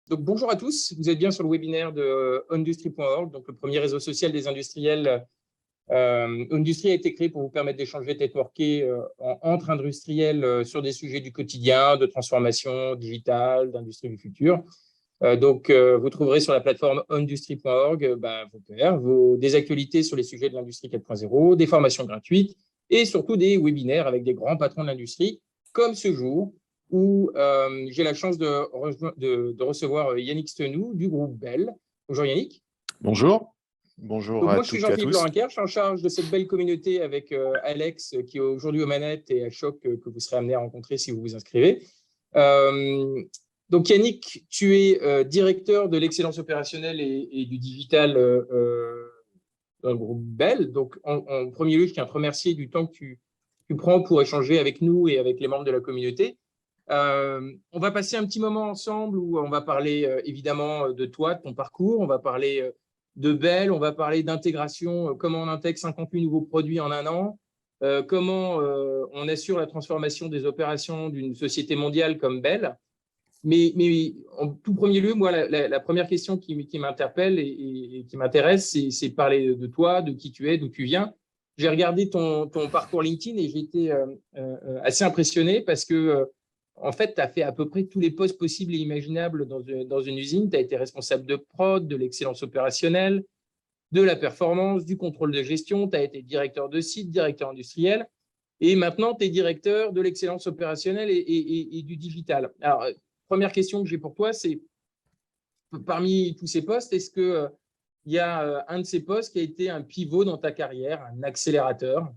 Donc, bonjour à tous, vous êtes bien sur le webinaire de Industry.org, donc le premier réseau social des industriels. Industry a été créé pour vous permettre d'échanger, de networker entre industriels sur des sujets du quotidien, de transformation digitale, d'industrie du futur. Vous trouverez sur la plateforme Industry.org vos pairs, des actualités sur les sujets de l'industrie 4.0, des formations gratuites et surtout des webinaires avec des grands patrons de l'industrie, comme ce jour, où j'ai la chance de recevoir Yannick Stenou du groupe Bell. Bonjour Yannick. Bonjour. Bonjour Donc à moi, je suis toutes et à Jean-Philippe tous. Lorinquer, je suis en charge de cette belle communauté avec Alex, qui est aujourd'hui aux manettes, et Ashok, que vous serez amené à rencontrer si vous vous inscrivez. Donc Yannick, tu es directeur de l'excellence opérationnelle et du digital dans le groupe Bell. Donc en premier lieu, je tiens à te remercier du temps que tu prends pour échanger avec nous et avec les membres de la communauté. On va passer un petit moment ensemble où on va parler évidemment de toi, de ton parcours, on va parler de Bell, on va parler d'intégration, comment on intègre 58 nouveaux produits en un an, comment on assure la transformation des opérations d'une société mondiale comme Bell. Mais en tout premier lieu, moi, la première question qui m'interpelle et qui m'intéresse, c'est parler de toi, de qui tu es, d'où tu viens. J'ai regardé ton parcours LinkedIn et j'ai été assez impressionné parce que, en fait, tu as fait à peu près tous les postes possibles et imaginables dans une usine. Tu as été responsable de prod, de l'excellence opérationnelle, de la performance, du contrôle de gestion. Tu as été directeur de site, directeur industriel. Et maintenant, tu es directeur de l'excellence opérationnelle et du digital. Alors, première question que j'ai pour toi, c'est parmi tous ces postes, est-ce qu'il y a un de ces postes qui a été un pivot dans ta carrière, un accélérateur?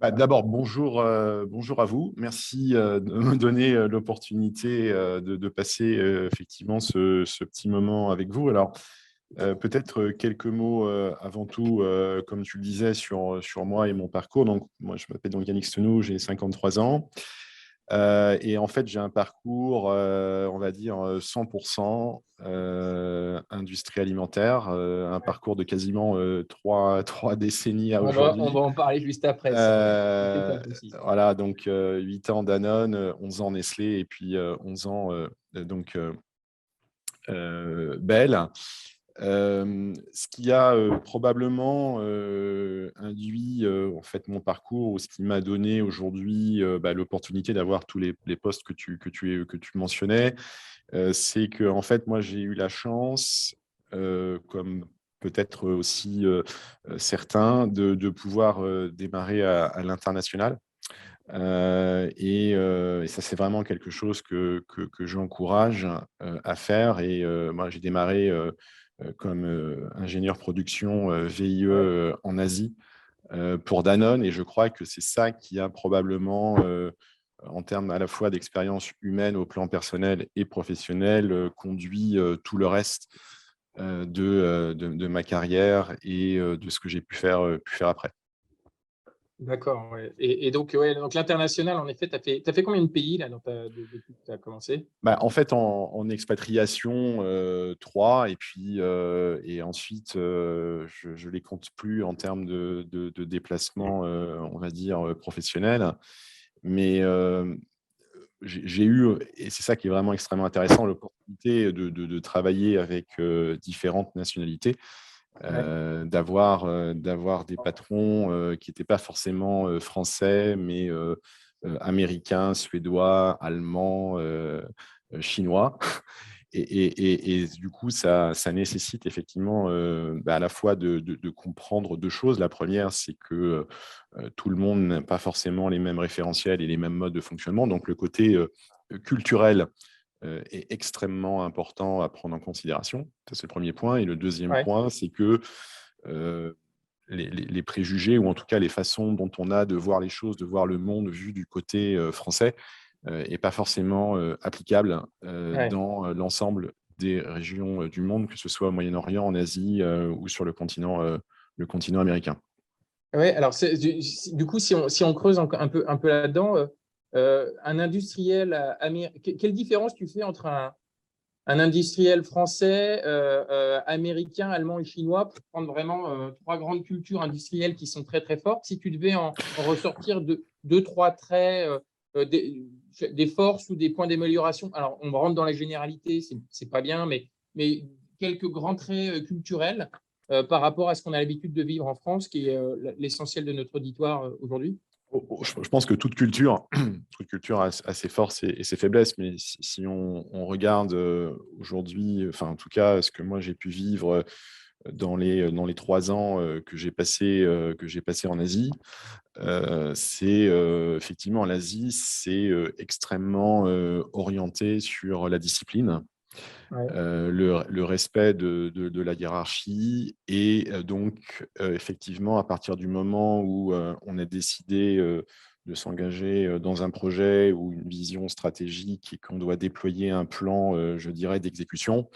D'abord, bonjour à vous. Merci de me donner l'opportunité de passer effectivement ce petit moment avec vous. Alors, peut-être quelques mots avant tout, comme tu le disais, sur moi et mon parcours. Donc, moi, je m'appelle donc Yannick Stenou, j'ai 53 ans. Et en fait, j'ai un parcours, on va dire, 100% industrie alimentaire, un parcours de quasiment trois décennies à On va aujourd'hui. en parler juste après. Voilà, donc 8 ans Danone, 11 ans Nestlé et puis 11 ans Bell. Ce qui a probablement induit en fait mon parcours, ou ce qui m'a donné aujourd'hui l'opportunité d'avoir tous les postes que tu mentionnais, c'est que en fait moi j'ai eu la chance, comme peut-être aussi certains, de pouvoir démarrer à l'international. Et ça, c'est vraiment quelque chose que j'encourage à faire. Et moi, j'ai démarré comme ingénieur production VIE en Asie pour Danone. Et je crois que c'est ça qui a probablement, en termes à la fois d'expérience humaine au plan personnel et professionnel, conduit tout le reste de ma carrière et de ce que j'ai pu faire après. D'accord. Ouais. Et donc l'international, en effet, tu as fait combien de pays là, depuis que tu as commencé? En fait, en expatriation, 3, et puis et ensuite, je ne les compte plus en termes de déplacements, on va dire, professionnels. Mais j'ai eu, et c'est ça qui est vraiment extrêmement intéressant, l'opportunité de travailler avec différentes nationalités, d'avoir des patrons qui n'étaient pas forcément français, mais américains, suédois, allemands, chinois. Et du coup, ça nécessite effectivement à la fois de comprendre deux choses. La première, c'est que tout le monde n'a pas forcément les mêmes référentiels et les mêmes modes de fonctionnement. Donc, le côté culturel est extrêmement important à prendre en considération. Ça, c'est le premier point. Et le deuxième point, c'est que les préjugés, ou en tout cas les façons dont on a de voir les choses, de voir le monde vu du côté français, n'est pas forcément applicable dans l'ensemble des régions du monde, que ce soit au Moyen-Orient, en Asie ou sur le continent américain. Oui, alors du coup, si on creuse un peu là-dedans, un industriel quelle différence tu fais entre un industriel français, américain, allemand et chinois, pour prendre vraiment trois grandes cultures industrielles qui sont très très fortes? Si tu devais en ressortir deux, trois traits des forces ou des points d'amélioration? Alors, on rentre dans la généralité, c'est pas bien, mais quelques grands traits culturels par rapport à ce qu'on a l'habitude de vivre en France, qui est l'essentiel de notre auditoire aujourd'hui? Je pense que toute culture, toute culture a ses forces et ses faiblesses, mais si on regarde aujourd'hui, enfin en tout cas ce que moi j'ai pu vivre dans les 3 ans que j'ai passé en Asie, c'est effectivement l'Asie, c'est extrêmement orienté sur la discipline, Ouais, le respect de la hiérarchie et donc effectivement, à partir du moment où on a décidé de s'engager dans un projet ou une vision stratégique et qu'on doit déployer un plan, je dirais, d'exécution,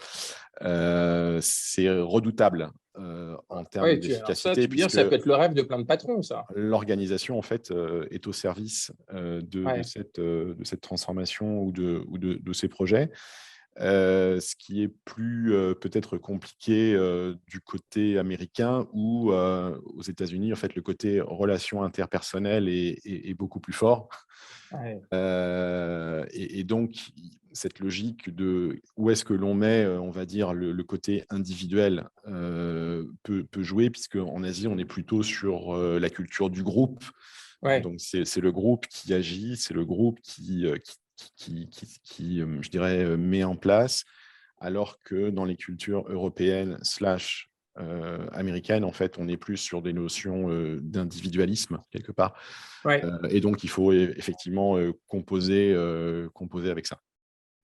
c'est redoutable en termes ouais, alors ça, d'efficacité tu veux dire, puisque ça peut être le rêve de plein de patrons, ça. l'organisation en fait est au service Ouais, de cette transformation ou de ces projets. Ce qui est plus peut-être compliqué du côté américain ou aux États-Unis, en fait, le côté relations interpersonnelles est beaucoup plus fort. ouais, Et donc, cette logique de où est-ce que l'on met, on va dire, le côté individuel peut jouer, puisque en Asie, on est plutôt sur la culture du groupe. ouais, Donc, c'est le groupe qui agit, c'est le groupe qui, je dirais, met en place, alors que dans les cultures européennes slash américaines, en fait, on est plus sur des notions d'individualisme, quelque part. ouais. Et donc, il faut effectivement composer avec ça.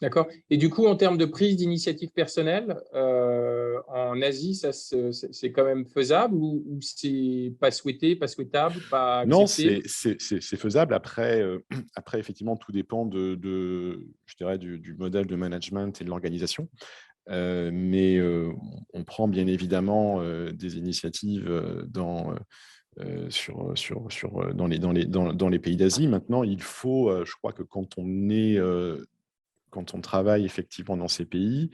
D'accord. Et du coup, en termes de prise d'initiative personnelle, en Asie, c'est quand même faisable ou c'est pas souhaité, pas souhaitable, pas Non, accepté? c'est faisable. Après, après, effectivement, tout dépend je dirais, du modèle de management et de l'organisation. Mais on prend bien évidemment des initiatives dans les pays d'Asie. Maintenant, il faut, je crois que quand on travaille effectivement dans ces pays,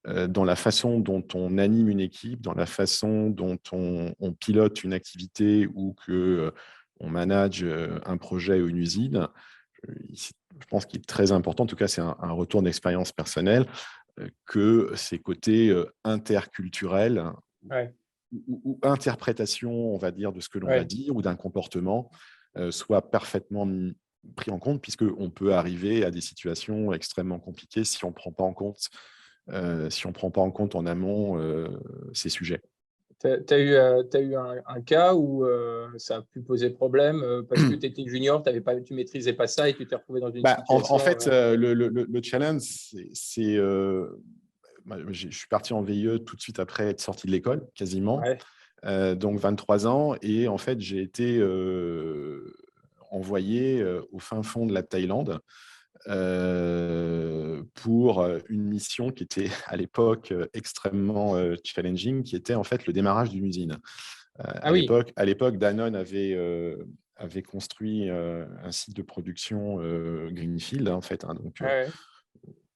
dans la façon dont on anime une équipe, dans la façon dont on pilote une activité ou que on manage un projet ou une usine, je pense qu'il est très important, en tout cas c'est un retour d'expérience personnelle, que ces côtés interculturels Ouais, ou interprétation, on va dire, de ce que l'on va ouais. dire ou d'un comportement soient parfaitement pris en compte, puisqu'on peut arriver à des situations extrêmement compliquées si on ne prend pas en compte si on prend pas en compte en amont ces sujets. T'as eu un cas où ça a pu poser problème parce que tu étais junior, tu maîtrisais pas ça et tu t'es retrouvé dans une Bah, en situation. fait, le challenge, je suis parti en VIE tout de suite après être sorti de l'école, quasiment. Ouais, Donc 23 ans. Et en fait, j'ai été envoyé au fin fond de la Thaïlande pour une mission qui était à l'époque extrêmement challenging, qui était en fait le démarrage d'une usine. ah oui, À l'époque, Danone avait construit un site de production Greenfield, hein, en fait, hein, donc ouais,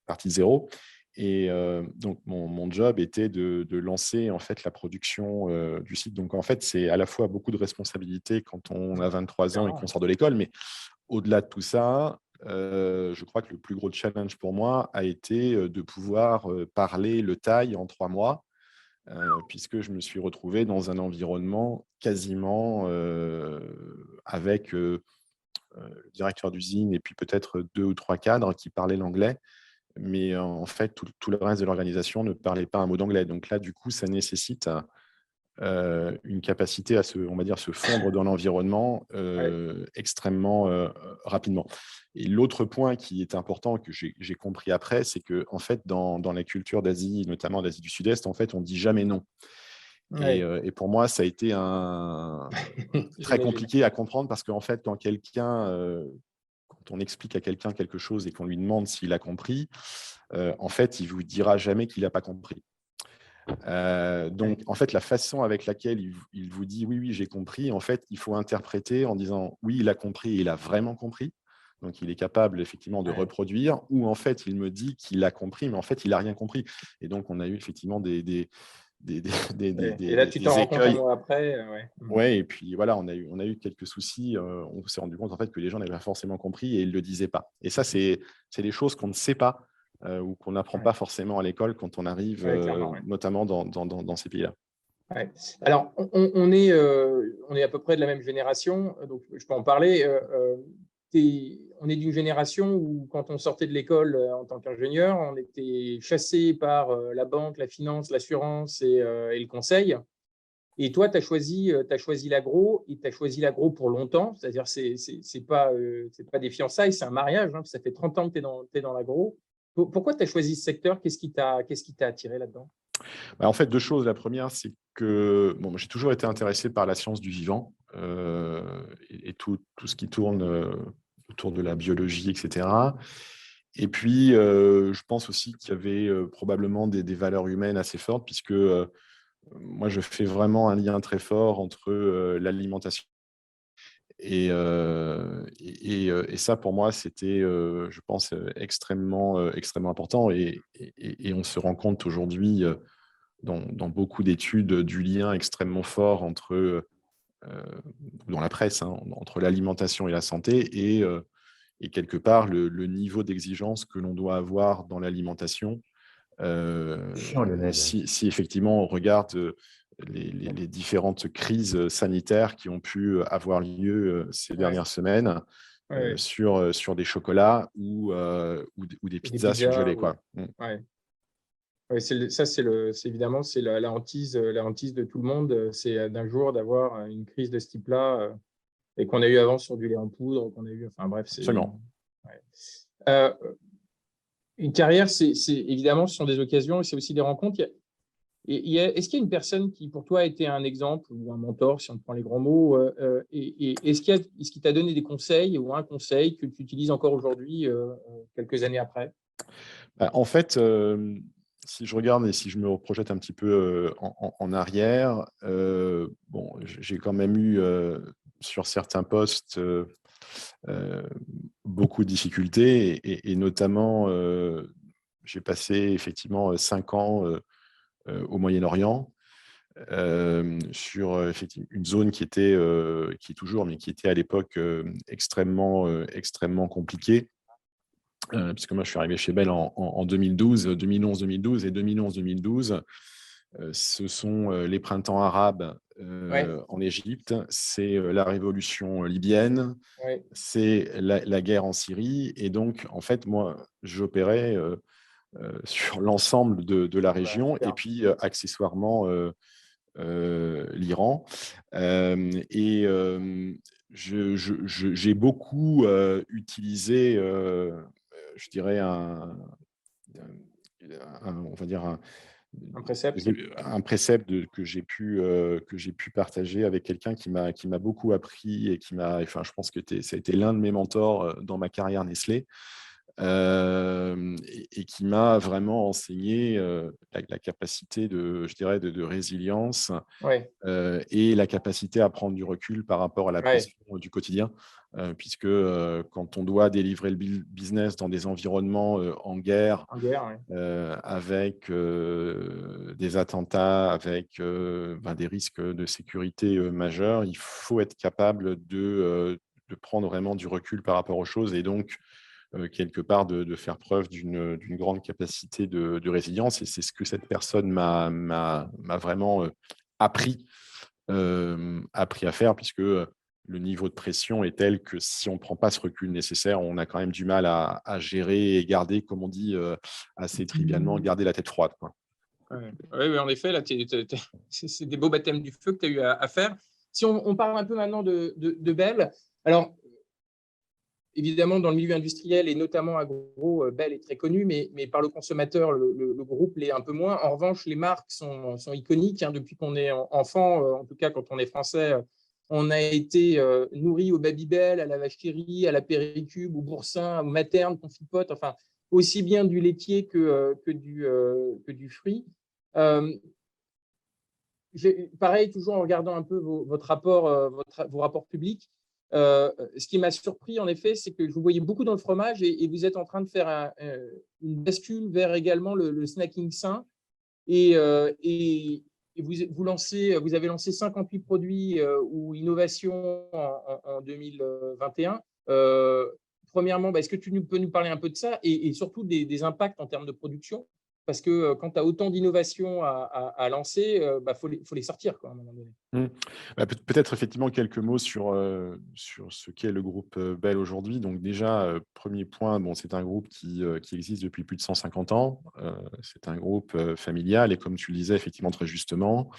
partie zéro. Et donc, mon job était de lancer en fait la production du site. Donc, en fait, c'est à la fois beaucoup de responsabilités quand on a 23 ans et qu'on clairement. sort de l'école, mais au-delà de tout ça, je crois que le plus gros challenge pour moi a été de pouvoir parler le thaï en 3 mois, puisque je me suis retrouvé dans un environnement quasiment avec le directeur d'usine et puis peut-être 2 ou 3 cadres qui parlaient l'anglais. Mais en fait, tout le reste de l'organisation ne parlait pas un mot d'anglais. Donc là, du coup, ça nécessite une capacité à on va dire, se fondre dans l'environnement Ouais, extrêmement rapidement. Et l'autre point qui est important, que j'ai compris après, c'est que en fait, dans la culture d'Asie, notamment d'Asie du Sud-Est, en fait, on dit jamais non. ouais, Et pour moi, ça a été très j'imagine. compliqué à comprendre parce qu'en fait, quand on explique à quelqu'un quelque chose et qu'on lui demande s'il a compris, en fait, il vous dira jamais qu'il n'a pas compris. Donc, Ouais, en fait, la façon avec laquelle il vous dit oui, oui, j'ai compris, en fait, il faut interpréter en disant oui, il a compris, il a vraiment compris. Donc, il est capable effectivement de ouais, reproduire, ou en fait, il me dit qu'il a compris, mais en fait, il n'a rien compris. Et donc, on a eu effectivement Et là, tu t'en des rends compte un écueils. mois après. Ouais. Ouais, et puis voilà, on a eu quelques soucis. On s'est rendu compte en fait que les gens n'avaient pas forcément compris et ils ne le disaient pas. Et ça, c'est des choses qu'on ne sait pas ou qu'on n'apprend Ouais. pas forcément à l'école quand on arrive, Ouais, clairement. Ouais. notamment dans ces pays-là. Ouais. Alors, on est à peu près de la même génération, donc je peux en parler. On est d'une génération où, quand on sortait de l'école en tant qu'ingénieur, on était chassé par la banque, la finance, l'assurance et le conseil. Et toi, tu as choisi l'agro, et tu as choisi l'agro pour longtemps. C'est-à-dire, c'est pas des fiançailles, c'est un mariage, hein. Ça fait 30 ans que tu es dans l'agro. Pourquoi tu as choisi ce secteur? Qu'est-ce qui t'a attiré là-dedans? Bah, en fait, 2 choses. La première, c'est que bon, j'ai toujours été intéressé par la science du vivant et tout ce qui tourne autour de la biologie, etc. Et puis, je pense aussi qu'il y avait probablement des valeurs humaines assez fortes, puisque moi, je fais vraiment un lien très fort entre l'alimentation et ça, pour moi, c'était, je pense, extrêmement important. Et on se rend compte aujourd'hui, dans beaucoup d'études, du lien extrêmement fort entre, dans la presse, hein, entre l'alimentation et la santé et quelque part le niveau d'exigence que l'on doit avoir dans l'alimentation. Chiant, Lionel. Si effectivement on regarde les différentes crises sanitaires qui ont pu avoir lieu ces Ouais, dernières semaines ouais. sur des chocolats ou des Et des pizzas pizzas. surgelées, quoi. Mm. Ouais. Ouais, c'est évidemment c'est la hantise de tout le monde. C'est d'un jour d'avoir une crise de ce type-là et qu'on a eu avant sur du lait en poudre, qu'on a eu. Enfin bref, Absolument. ouais. Euh, une carrière, évidemment, ce sont des occasions et c'est aussi des rencontres. Est-ce qu'il y a une personne qui, pour toi, a été un exemple ou un mentor, si on prend les grands mots, et est-ce qu'il t'a donné des conseils ou un conseil que tu utilises encore aujourd'hui, quelques années après? Bah, en fait, si je regarde et si je me projette un petit peu en arrière, bon, j'ai quand même eu sur certains postes beaucoup de difficultés et notamment, j'ai passé effectivement 5 ans au Moyen-Orient, sur une zone qui est toujours, mais qui était à l'époque extrêmement compliquée. Puisque moi, je suis arrivé chez Bell en 2012, 2011-2012 et 2011-2012. Ce sont les printemps arabes Ouais, en Égypte, c'est la révolution libyenne, ouais, c'est la guerre en Syrie. Et donc, en fait, moi, j'opérais sur l'ensemble de la voilà, région et super. puis accessoirement l'Iran. Et j'ai beaucoup utilisé, je dirais, on va dire Un précepte. un précepte que j'ai pu partager avec quelqu'un qui m'a beaucoup appris et enfin, je pense que ça a été l'un de mes mentors dans ma carrière Nestlé. Et qui m'a vraiment enseigné la capacité je dirais, de résilience Ouais, et la capacité à prendre du recul par rapport à la ouais, pression du quotidien, puisque quand on doit délivrer le business dans des environnements en guerre, en guerre, ouais. avec des attentats, avec des risques de sécurité majeurs, il faut être capable de prendre vraiment du recul par rapport aux choses et donc quelque part de faire preuve d'une grande capacité de résilience. Et c'est ce que cette personne m'a vraiment appris à faire, puisque le niveau de pression est tel que si on ne prend pas ce recul nécessaire, on a quand même du mal à gérer et garder, comme on dit assez trivialement, garder la tête froide, quoi. Ouais. Oui, oui, en effet, là, c'est des beaux baptêmes du feu que tu as eu à faire. Si on parle un peu maintenant de Bell, alors évidemment, dans le milieu industriel et notamment agro, Bell est très connu, mais par le consommateur, le groupe l'est un peu moins. En revanche, les marques sont iconiques, hein, depuis qu'on est enfant, en tout cas quand on est français. On a été nourri au Babybel, à la vache qui rit, à la Péricube, au boursin, au Materne, Confipote, enfin, aussi bien du laitier que du fruit. Euh, Pareil, toujours en regardant un peu votre rapport, vos rapports publics, ce qui m'a surpris, en effet, c'est que je vous voyais beaucoup dans le fromage et vous êtes en train de faire une bascule vers également le snacking sain. Et vous avez lancé 58 produits ou innovations en 2021. Premièrement, est-ce que tu peux nous parler un peu de ça et surtout des impacts en termes de production? Parce que quand tu as autant d'innovations à lancer, faut les sortir quoi, à un moment donné. Peut-être effectivement quelques mots sur ce qu'est le groupe Bell aujourd'hui. Donc déjà, premier point, bon, c'est un groupe qui existe depuis plus de 150 ans. C'est un groupe familial et comme tu le disais effectivement très justement,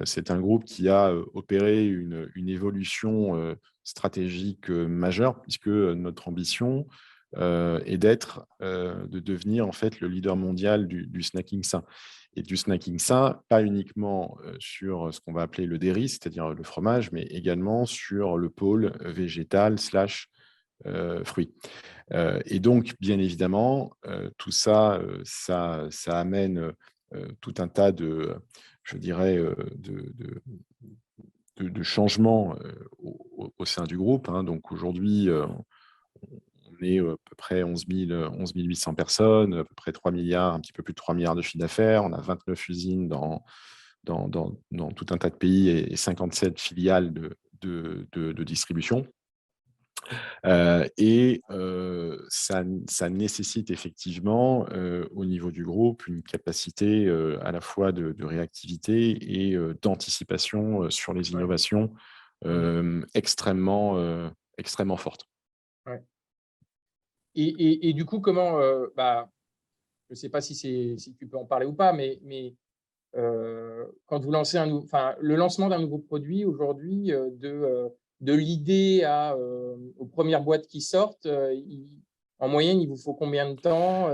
c'est un groupe qui a opéré une évolution stratégique majeure puisque notre ambition est de devenir en fait le leader mondial du snacking sain. Et du snacking sain, pas uniquement sur ce qu'on va appeler le dairy, c'est-à-dire le fromage, mais également sur le pôle végétal slash fruits. Et donc, bien évidemment, tout ça, ça amène tout un tas je dirais, de changements au sein du groupe, hein. Donc aujourd'hui, on est à peu près 11 800 personnes, à peu près 3 milliards, un petit peu plus de 3 milliards de chiffre d'affaires. On a 29 usines dans tout un tas de pays et 57 filiales de distribution. Ça nécessite effectivement, au niveau du groupe, une capacité à la fois de réactivité et d'anticipation sur les Ouais. innovations extrêmement forte. Ouais. Et du coup, comment, je ne sais pas si tu peux en parler ou pas, mais quand vous lancez le lancement d'un nouveau produit aujourd'hui, de l'idée aux premières boîtes qui sortent, en moyenne, il vous faut combien de temps?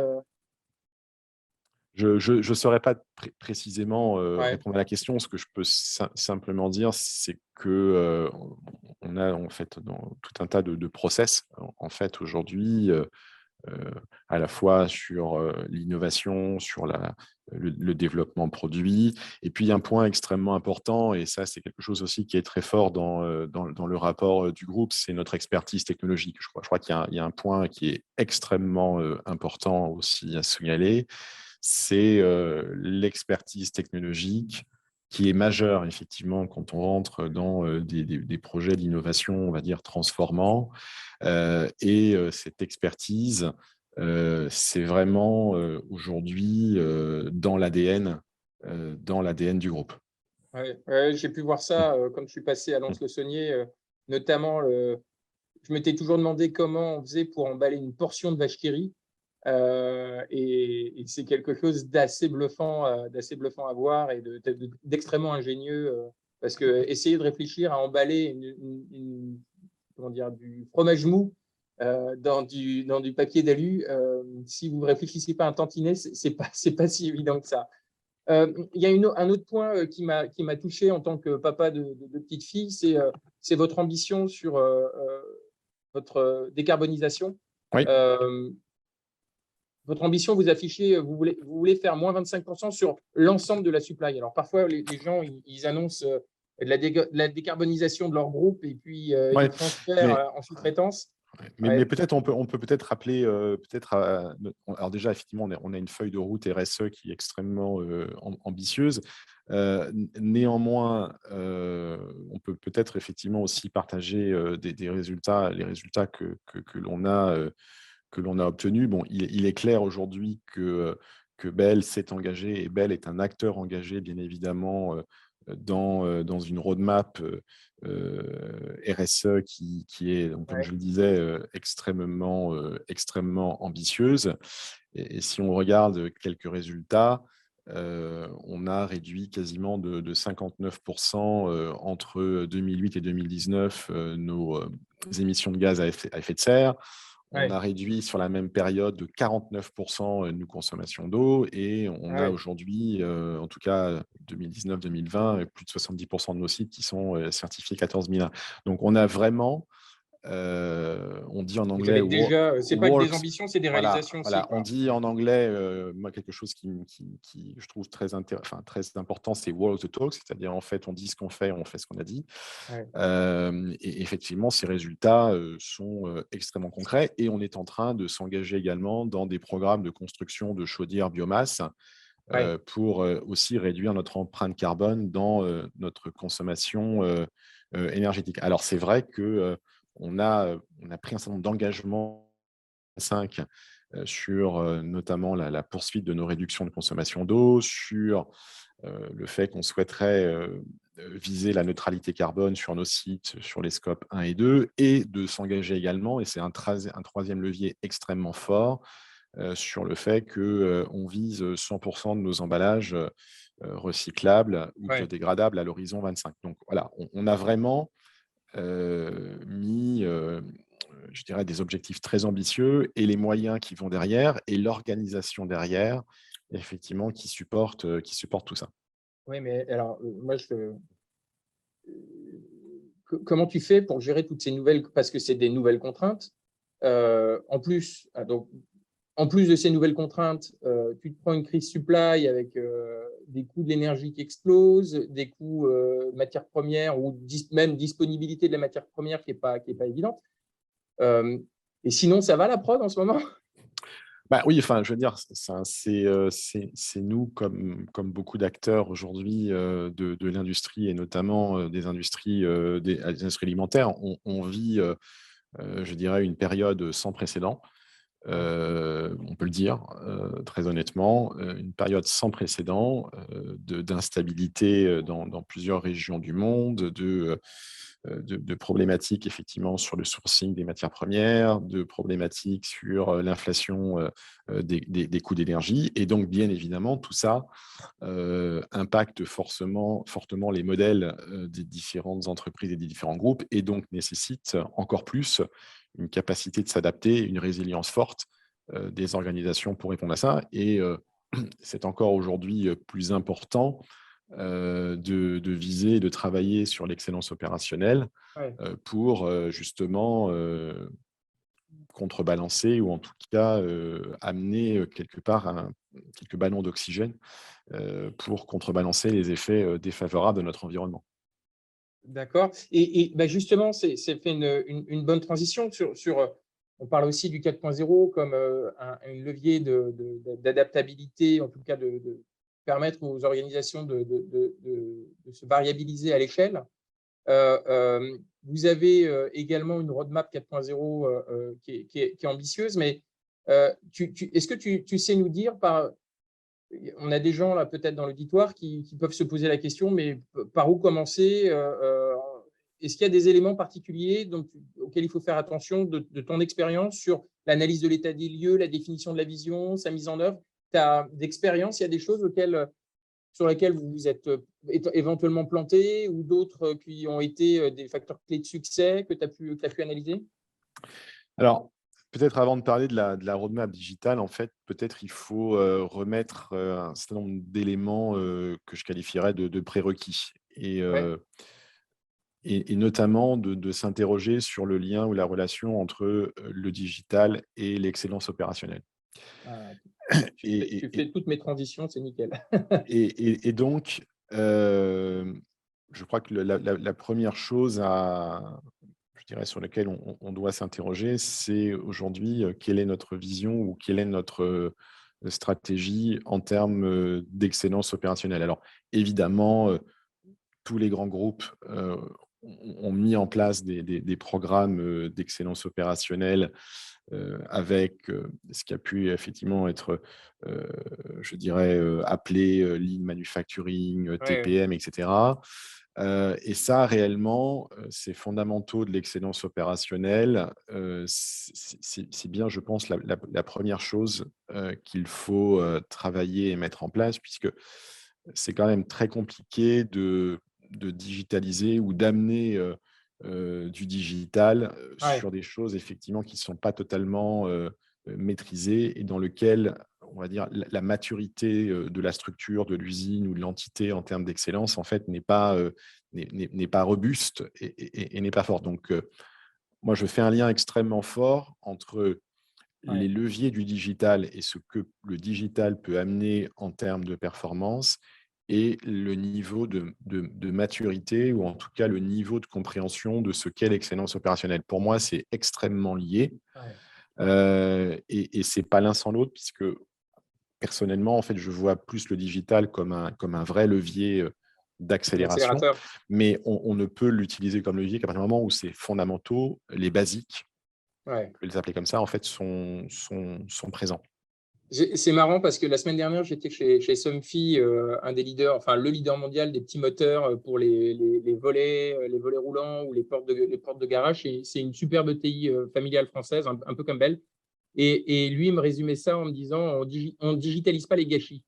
Je ne saurais pas précisément Ouais, répondre à la question. Ce que je peux simplement dire, c'est que on a en fait dans tout un tas de process en fait aujourd'hui, à la fois sur l'innovation, sur le développement produit. Et puis, un point extrêmement important, et ça, c'est quelque chose aussi qui est très fort dans le rapport du groupe, c'est notre expertise technologique. Je crois qu'il y a un point qui est extrêmement important aussi à signaler, c'est l'expertise technologique qui est majeure, effectivement, quand on rentre dans des projets d'innovation, on va dire, transformants. Cette expertise, c'est vraiment aujourd'hui dans l'ADN du groupe. ouais, ouais, j'ai pu voir ça quand je suis passé à Lons-le-Saunier, notamment. Je m'étais toujours demandé comment on faisait pour emballer une portion de vache qui rit. Et c'est quelque chose d'assez bluffant à voir et d'extrêmement ingénieux. Parce que essayer de réfléchir à emballer comment dire, du fromage mou dans du papier d'alu, si vous ne réfléchissez pas un tantinet, c'est pas si évident que ça. Il y a un autre point qui m'a touché en tant que papa de petite fille, c'est votre ambition sur votre décarbonisation. Oui. Votre ambition, vous affichez, vous voulez faire moins 25% sur l'ensemble de la supply. Alors parfois, les gens, ils annoncent de la décarbonisation de leur groupe et puis Ouais, ils transfèrent mais en sous-traitance. Mais, Ouais, mais peut-être on peut peut-être rappeler, alors déjà effectivement on a une feuille de route RSE qui est extrêmement ambitieuse. Néanmoins, on peut peut-être effectivement aussi partager des résultats, les résultats que l'on a obtenus. Bon, il est clair aujourd'hui que Bell s'est engagé et Bell est un acteur engagé bien évidemment dans une roadmap RSE qui est, donc, comme ouais, je le disais, extrêmement ambitieuse. Et si on regarde quelques résultats, on a réduit quasiment de 59% entre 2008 et 2019 nos émissions de gaz à effet de serre. On ouais, a réduit sur la même période de 49% nos consommations d'eau et on a ouais. aujourd'hui, en tout cas 2019-2020, plus de 70% de nos sites qui sont certifiés 14001. Donc on a vraiment, on dit en Vous anglais avez déjà, c'est pas que des works. ambitions, c'est des Voilà, réalisations aussi, voilà, on quoi. dit en anglais, moi quelque chose qui je trouve très important, c'est walk the talk, c'est-à-dire en fait on dit ce qu'on fait, on fait ce qu'on a dit. Ouais, Et effectivement, ces résultats sont extrêmement concrets et on est en train de s'engager également dans des programmes de construction de chaudières biomasse pour aussi réduire notre empreinte carbone dans notre consommation énergétique. Alors, c'est vrai qu'on a pris un certain nombre d'engagements 5 sur notamment la poursuite de nos réductions de consommation d'eau, sur le fait qu'on souhaiterait viser la neutralité carbone sur nos sites, sur les scopes 1 et 2, et de s'engager également, et c'est un troisième levier extrêmement fort, sur le fait qu'on vise 100% de nos emballages recyclables ou biodégradables à l'horizon 25. Donc voilà, on a vraiment mis, je dirais, des objectifs très ambitieux et les moyens qui vont derrière et l'organisation derrière, effectivement, qui supporte tout ça. Oui, mais alors, moi, comment tu fais pour gérer toutes ces nouvelles, parce que c'est des nouvelles contraintes. En plus, donc, en plus de ces nouvelles contraintes, tu te prends une crise supply avec des coûts de l'énergie qui explosent, des coûts de matières premières ou même disponibilité de la matière première qui n'est pas évidente. Et sinon, ça va la prod en ce moment? Bah oui, enfin, je veux dire, c'est nous, comme beaucoup d'acteurs aujourd'hui de l'industrie et notamment des industries alimentaires, on vit, je dirais, une période sans précédent. On peut le dire très honnêtement, une période sans précédent d'instabilité dans plusieurs régions du monde, de problématiques effectivement sur le sourcing des matières premières, de problématiques sur l'inflation des coûts d'énergie. Et donc, bien évidemment, tout ça impacte fortement les modèles des différentes entreprises et des différents groupes, et donc nécessite encore plus une capacité de s'adapter, une résilience forte des organisations pour répondre à ça. Et c'est encore aujourd'hui plus important de viser et de travailler sur l'excellence opérationnelle pour justement contrebalancer ou en tout cas amener quelque part quelques ballons d'oxygène pour contrebalancer les effets défavorables de notre environnement. D'accord. Et bah, justement, c'est fait une bonne transition on parle aussi du 4.0 comme un levier d'adaptabilité, en tout cas de permettre aux organisations de se variabiliser à l'échelle. Vous avez également une roadmap 4.0 qui est ambitieuse, mais est-ce que tu sais nous dire on a des gens là peut-être dans l'auditoire qui peuvent se poser la question, mais par où commencer? Est-ce qu'il y a des éléments particuliers auxquels il faut faire attention de ton expérience sur l'analyse de l'état des lieux, la définition de la vision, sa mise en œuvre? Tu as d'expérience, il y a des choses sur lesquelles vous vous êtes éventuellement planté ou d'autres qui ont été des facteurs clés de succès que tu as pu analyser? Alors, peut-être avant de parler de la roadmap digitale, en fait, peut-être il faut remettre un certain nombre d'éléments que je qualifierais de prérequis. Ouais. Et notamment de s'interroger sur le lien ou la relation entre le digital et l'excellence opérationnelle. Ah, tu Et, fais toutes mes transitions, c'est nickel. et donc, je crois que la première chose je dirais, sur laquelle on doit s'interroger, c'est aujourd'hui quelle est notre vision ou quelle est notre stratégie en termes d'excellence opérationnelle. Alors, évidemment, tous les grands groupes ont mis en place des programmes d'excellence opérationnelle avec ce qui a pu effectivement être, je dirais, appelé lean manufacturing, Ouais, TPM, etc. Et ça, réellement, c'est fondamentaux de l'excellence opérationnelle. C'est bien, je pense, la première chose qu'il faut travailler et mettre en place, puisque c'est quand même très compliqué de digitaliser ou d'amener du digital ouais, sur des choses effectivement qui ne sont pas totalement maîtrisées et dans lequel, on va dire, la maturité de la structure, de l'usine ou de l'entité en termes d'excellence, en fait, n'est pas robuste et n'est pas forte. Donc, moi, je fais un lien extrêmement fort entre les ouais. leviers du digital et ce que le digital peut amener en termes de performance et le niveau de maturité ou en tout cas le niveau de compréhension de ce qu'est l'excellence opérationnelle. Pour moi, c'est extrêmement lié Ouais. et ce n'est pas l'un sans l'autre puisque personnellement, en fait, je vois plus le digital comme un vrai levier d'accélération, L'accélérateur. mais on ne peut l'utiliser comme levier qu'à partir du moment où c'est fondamentaux, les basiques, Ouais. je vais les appeler comme ça, en fait, sont présents. C'est marrant parce que la semaine dernière, j'étais chez Somfy, un des leaders, enfin le leader mondial des petits moteurs pour les volets roulants ou les portes de garage. C'est une superbe ETI familiale française, un peu comme Bell. Et lui, il me résumait ça en me disant on digitalise pas les gâchis.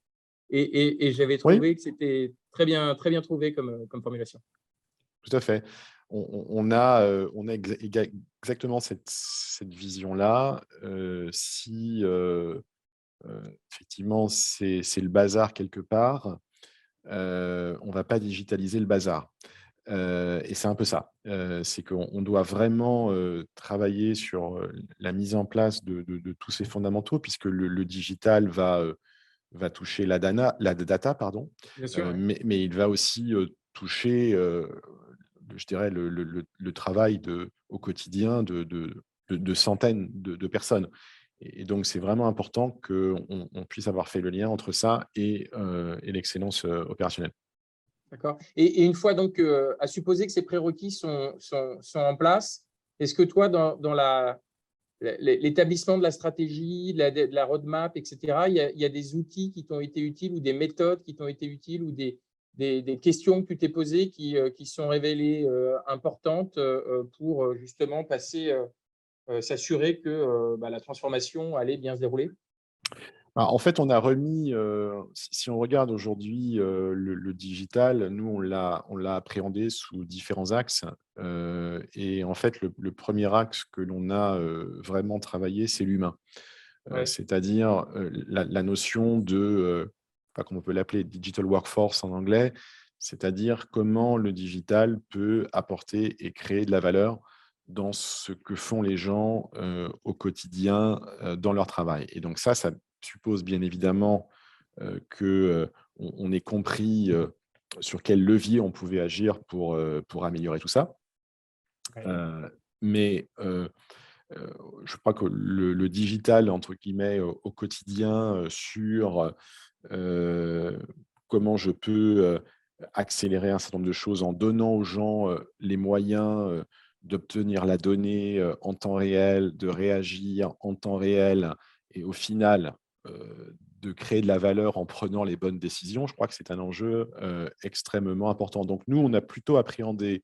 Et j'avais Oui, trouvé que c'était très bien trouvé comme formulation. tout à fait. On a exactement cette vision-là. Si effectivement c'est le bazar quelque part, on ne va pas digitaliser le bazar. Et c'est un peu ça. C'est qu'on doit vraiment travailler sur la mise en place de tous ces fondamentaux, puisque le digital va toucher la data, pardon, Bien sûr, ouais. mais il va aussi toucher, je dirais, le travail au quotidien de centaines de personnes. Et donc, c'est vraiment important qu'on puisse avoir fait le lien entre ça et l'excellence opérationnelle. D'accord. Et une fois donc, à supposer que ces prérequis sont en place, est-ce que toi, dans l'établissement de la stratégie, de la roadmap, etc., il y a des outils qui t'ont été utiles ou des méthodes qui t'ont été utiles ou des questions que tu t'es posées qui sont révélées importantes pour justement s'assurer que la transformation allait bien se dérouler? En fait, on a remis, si on regarde aujourd'hui, le digital, nous, on l'a appréhendé sous différents axes, et en fait, le 1er axe que l'on a, vraiment travaillé, c'est l'humain. Ouais, C'est-à-dire, la notion enfin, comme on peut l'appeler, digital workforce en anglais, c'est-à-dire comment le digital peut apporter et créer de la valeur dans ce que font les gens, au quotidien, dans leur travail. Et donc ça suppose bien évidemment, que, on ait compris, sur quel levier on pouvait agir pour améliorer tout ça. ouais, Mais je crois que le «digital» entre guillemets, au quotidien, sur, comment je peux, accélérer un certain nombre de choses en donnant aux gens, les moyens, d'obtenir la donnée, en temps réel, de réagir en temps réel et au final, de créer de la valeur en prenant les bonnes décisions. Je crois que c'est un enjeu, extrêmement important. Donc nous, on a plutôt appréhendé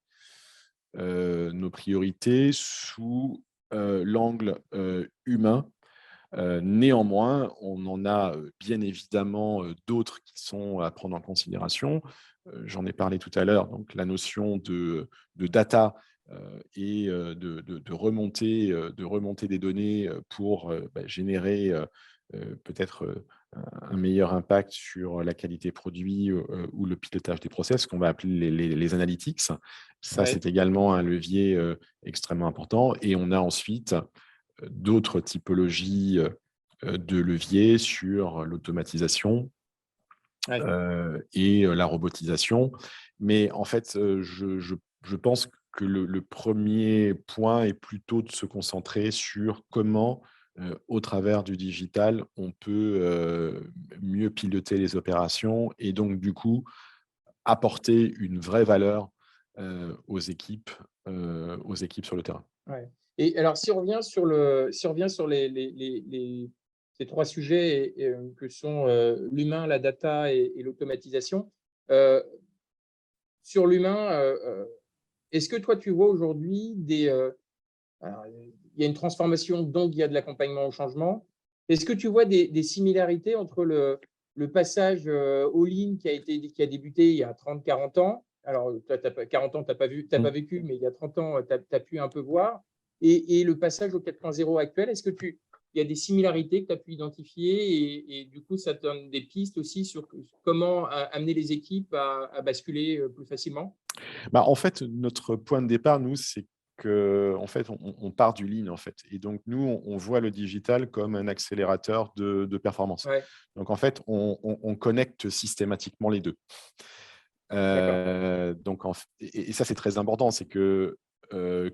nos priorités sous, l'angle, humain. Néanmoins, on en a, bien évidemment, d'autres qui sont à prendre en considération. J'en ai parlé tout à l'heure, donc la notion de data, et de remonter des données, pour, générer, peut-être, un meilleur impact sur la qualité produit, ou le pilotage des process, qu'on va appeler les analytics. Ça, ouais, c'est également un levier, extrêmement important, et on a ensuite, d'autres typologies, de leviers sur l'automatisation, ouais. et la robotisation. Mais en fait, je pense que le 1er point est plutôt de se concentrer sur comment, au travers du digital, on peut, mieux piloter les opérations et donc du coup, apporter une vraie valeur, aux équipes sur le terrain. Ouais. Et alors, si on revient sur ces trois sujets que sont l'humain, la data et l'automatisation, euh, sur l'humain, est-ce que toi, tu vois aujourd'hui alors, il y a une transformation, donc il y a de l'accompagnement au changement. Est-ce que tu vois des similarités entre le passage all-in qui a débuté il y a 30-40 ans? Alors, toi, 40 ans, tu n'as pas vu, t'as Mmh. pas vécu, mais il y a 30 ans, tu as pu un peu voir. Et le passage au 4.0 actuel, est-ce que il y a des similarités que tu as pu identifier et du coup, ça te donne des pistes aussi sur comment amener les équipes à basculer plus facilement? En fait, notre point de départ, nous, c'est qu'en fait, on part du lean, en fait, et donc nous, on voit le digital comme un accélérateur de performance. Ouais, Donc en fait, on connecte systématiquement les 2. d'accord. Donc et ça, c'est très important, c'est que,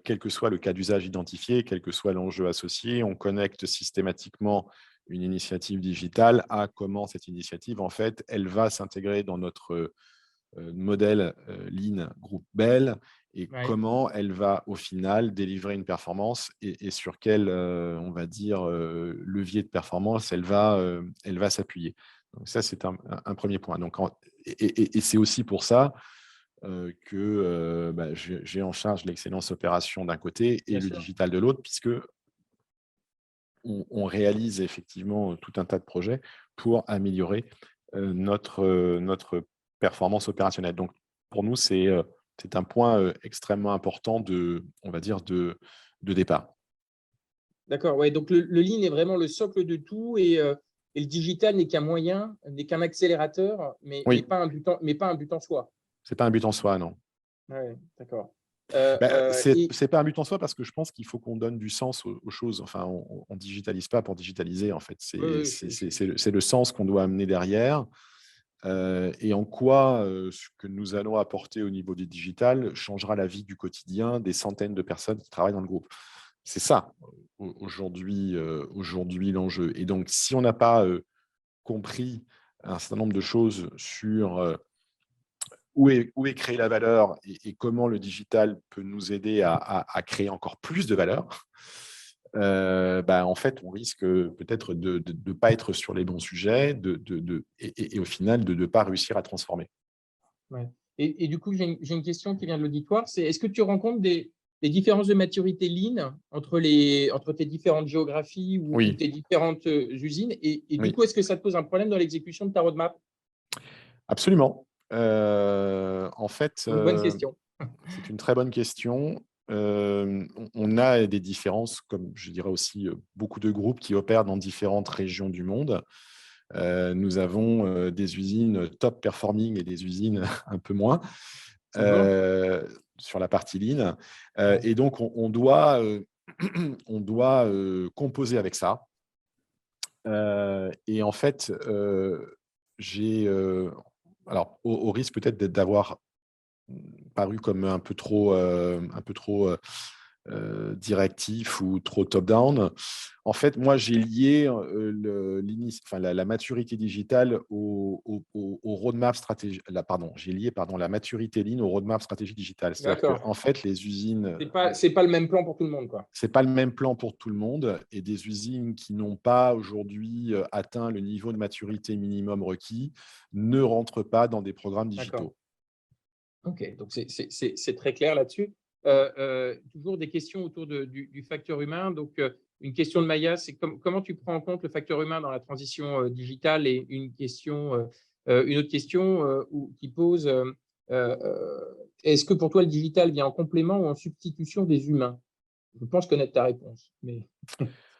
quel que soit le cas d'usage identifié, quel que soit l'enjeu associé, on connecte systématiquement une initiative digitale à comment cette initiative, en fait, elle va s'intégrer dans notre modèle Lean Group Bell et Ouais. comment elle va, au final, délivrer une performance et sur quel, on va dire, levier de performance elle va s'appuyer. Donc ça, c'est un premier point. Donc, et c'est aussi pour ça que j'ai en charge l'excellence opération d'un côté et Bien le sûr. digital de l'autre, puisque on réalise effectivement tout un tas de projets pour améliorer notre performance opérationnelle. Donc, pour nous, c'est un point extrêmement important on va dire, de départ. D'accord, ouais. Donc le lean est vraiment le socle de tout et le digital n'est qu'un moyen, n'est qu'un accélérateur, mais Oui, pas un but en soi. c'est pas un but en soi, non. Ouais, d'accord. C'est pas un but en soi parce que je pense qu'il faut qu'on donne du sens aux choses. Enfin, on digitalise pas pour digitaliser, en fait. Oui, oui, C'est le sens qu'on doit amener derrière. Et en quoi ce que nous allons apporter au niveau du digital changera la vie du quotidien des centaines de personnes qui travaillent dans le groupe. C'est ça, aujourd'hui l'enjeu. Et donc, si on n'a pas compris un certain nombre de choses sur où est créée la valeur et comment le digital peut nous aider à créer encore plus de valeur, en fait, on risque peut-être de ne pas être sur les bons sujets et au final, de ne pas réussir à transformer. ouais. Et du coup, j'ai une question qui vient de l'auditoire. C'est est-ce que tu rencontres des différences de maturité lean entre tes différentes géographies ou Oui, tes différentes usines? Et du oui, coup, est-ce que ça te pose un problème dans l'exécution de ta roadmap? absolument. En fait, Une bonne question. c'est une très bonne question. On a des différences, comme je dirais aussi beaucoup de groupes qui opèrent dans différentes régions du monde. Nous avons des usines top performing et des usines un peu moins Toujours? sur la partie lean. Ouais. Et donc, on doit, on doit composer avec ça. Et en fait, j'ai, alors au risque peut-être d'avoir paru comme un peu trop directif ou trop top-down. En fait, moi, j'ai lié la maturité digitale au roadmap stratégique. Pardon, j'ai lié la maturité lean au roadmap stratégique digital. C'est-à-dire que, D'accord. en fait, les usines, C'est pas le même plan pour tout le monde, quoi. c'est pas le même plan pour tout le monde et des usines qui n'ont pas aujourd'hui atteint le niveau de maturité minimum requis ne rentrent pas dans des programmes D'accord. digitaux. OK, donc c'est très clair là-dessus. Toujours des questions autour du facteur humain. Donc, une question de Maya, c'est comment tu prends en compte le facteur humain dans la transition digitale? Et une autre question qui pose, est-ce que pour toi le digital vient en complément ou en substitution des humains? Je pense connaître ta réponse, mais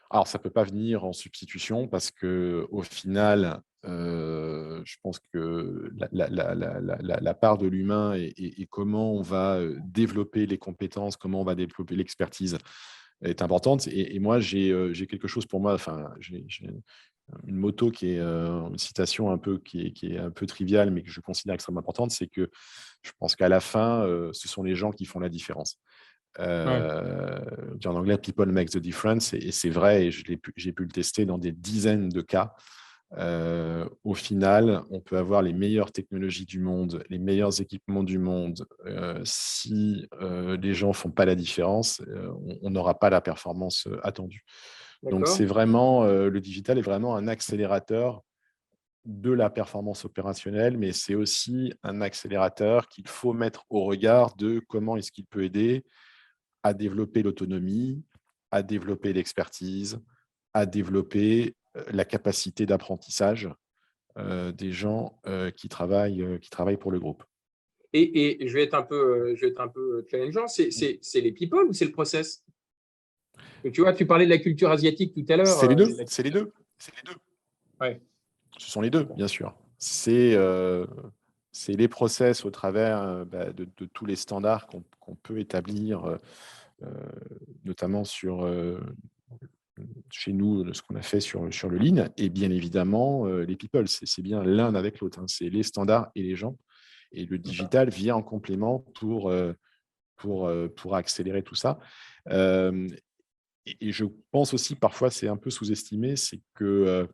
Alors, ça ne peut pas venir en substitution parce qu'au final, je pense que la part de l'humain et comment on va développer les compétences, comment on va développer l'expertise est importante. Et moi, j'ai quelque chose pour moi, enfin, j'ai une moto qui est une citation un peu, qui est un peu triviale, mais que je considère extrêmement importante, c'est que je pense qu'à la fin, ce sont les gens qui font la différence. ouais, On dit en anglais people make the difference et c'est vrai et j'ai pu le tester dans des dizaines de cas. Au final, on peut avoir les meilleures technologies du monde, les meilleurs équipements du monde. Si les gens font pas la différence, on n'aura pas la performance attendue. Donc, c'est d'accord. vraiment le digital est vraiment un accélérateur de la performance opérationnelle, mais c'est aussi un accélérateur qu'il faut mettre au regard de comment est-ce qu'il peut aider à développer l'autonomie, à développer l'expertise, à développer la capacité d'apprentissage des gens qui travaillent pour le groupe. Et je vais être un peu challengeant. C'est les people ou c'est le process? Tu vois, tu parlais de la culture asiatique tout à l'heure. C'est les deux, c'est les deux, c'est les deux. Ouais, Ce sont les deux, bien sûr. C'est les process au travers de tous les standards qu'on peut établir, euh, notamment chez nous, ce qu'on a fait sur le Lean, et bien évidemment, les people. C'est bien l'un avec l'autre, hein. C'est les standards et les gens. Et le d'accord. digital vient en complément pour accélérer tout ça. Euh, et je pense aussi, parfois, c'est un peu sous-estimé, c'est que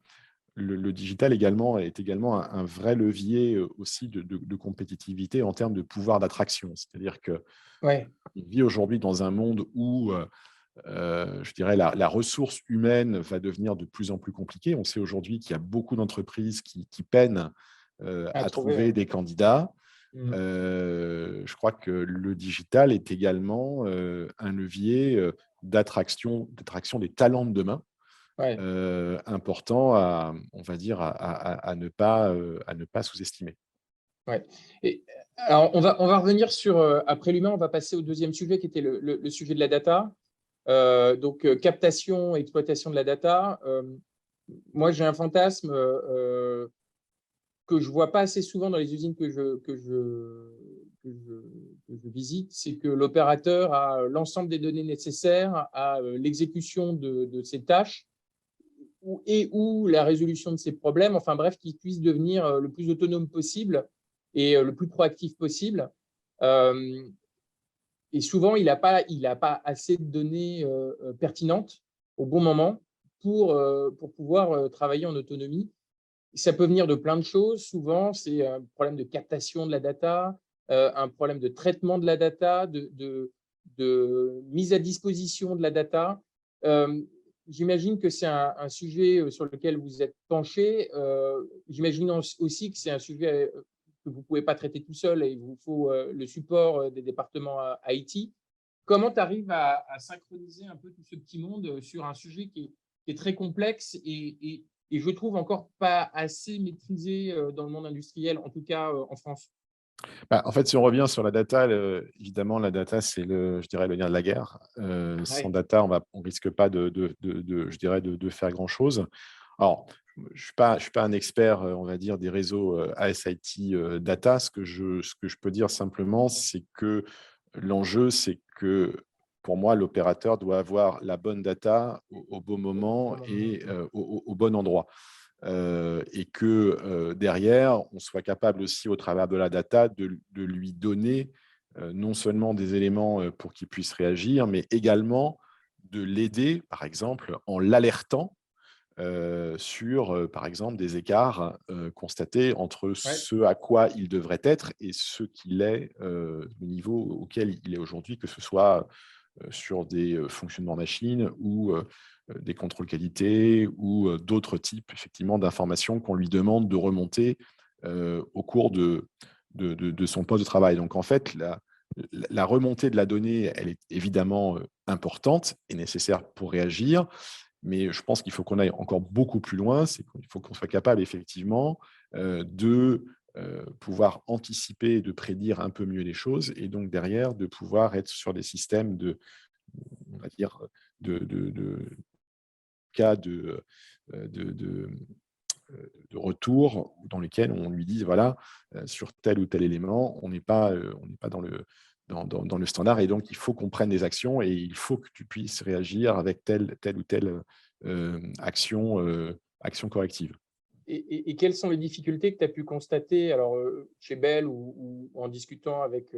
le digital également est également un vrai levier aussi de compétitivité en termes de pouvoir d'attraction. C'est-à-dire qu'on Ouais, vit aujourd'hui dans un monde où je dirais la ressource humaine va devenir de plus en plus compliquée. On sait aujourd'hui qu'il y a beaucoup d'entreprises qui peinent à à trouver. trouver Ouais. des candidats. Mm. Je crois que le digital est également un levier d'attraction des talents de demain, Ouais. important on va dire, à ne pas sous-estimer. Ouais. Et, alors, on va revenir sur, après l'humain, on va passer au deuxième sujet qui était le sujet de la data. Donc, captation, exploitation de la data. Moi, j'ai un fantasme que je vois pas assez souvent dans les usines que je visite, c'est que l'opérateur a l'ensemble des données nécessaires à l'exécution de ses tâches ou la résolution de ses problèmes. Enfin bref, qu'il puisse devenir le plus autonome possible et le plus proactif possible. Euh, et souvent, il a pas assez de données pertinentes au bon moment pour pouvoir travailler en autonomie. Ça peut venir de plein de choses. Souvent, c'est un problème de captation de la data, un problème de traitement de la data, de mise à disposition de la data. Euh, J'imagine que c'est un sujet sur lequel vous êtes penché. J'imagine aussi que c'est un sujet que vous ne pouvez pas traiter tout seul et il vous faut le support des départements IT. Comment tu arrives à synchroniser un peu tout ce petit monde sur un sujet qui est très complexe et je trouve encore pas assez maîtrisé dans le monde industriel, en tout cas en France. Bah, en fait, si on revient sur la data, évidemment, la data, c'est je dirais, le nerf de la guerre. Sans Ouais, data, on risque pas je dirais, de faire grand-chose. Alors, je suis pas un expert, on va dire, des réseaux ASIT data. Ce que je peux dire simplement, c'est que l'enjeu, c'est que pour moi, l'opérateur doit avoir la bonne data au bon moment et au bon endroit. Et que derrière, on soit capable aussi, au travers de la data, de lui donner non seulement des éléments pour qu'il puisse réagir, mais également de l'aider, par exemple, en l'alertant sur, par exemple, des écarts constatés entre ouais, ce à quoi il devrait être et ce qu'il est, le niveau auquel il est aujourd'hui, que ce soit sur des fonctionnements machines ou des contrôles qualité ou d'autres types effectivement d'informations qu'on lui demande de remonter au cours de son poste de travail. Donc en fait, la remontée de la donnée, elle est évidemment importante et nécessaire pour réagir, mais je pense qu'il faut qu'on aille encore beaucoup plus loin. C'est qu'il faut qu'on soit capable effectivement de pouvoir anticiper et de prédire un peu mieux les choses et donc derrière de pouvoir être sur des systèmes on va dire, de cas de retour dans lesquels on lui dit, voilà, sur tel ou tel élément, on n'est pas dans le standard et donc il faut qu'on prenne des actions et il faut que tu puisses réagir avec telle ou telle action corrective. et quelles sont les difficultés que tu as pu constater alors, chez Bell ou en discutant avec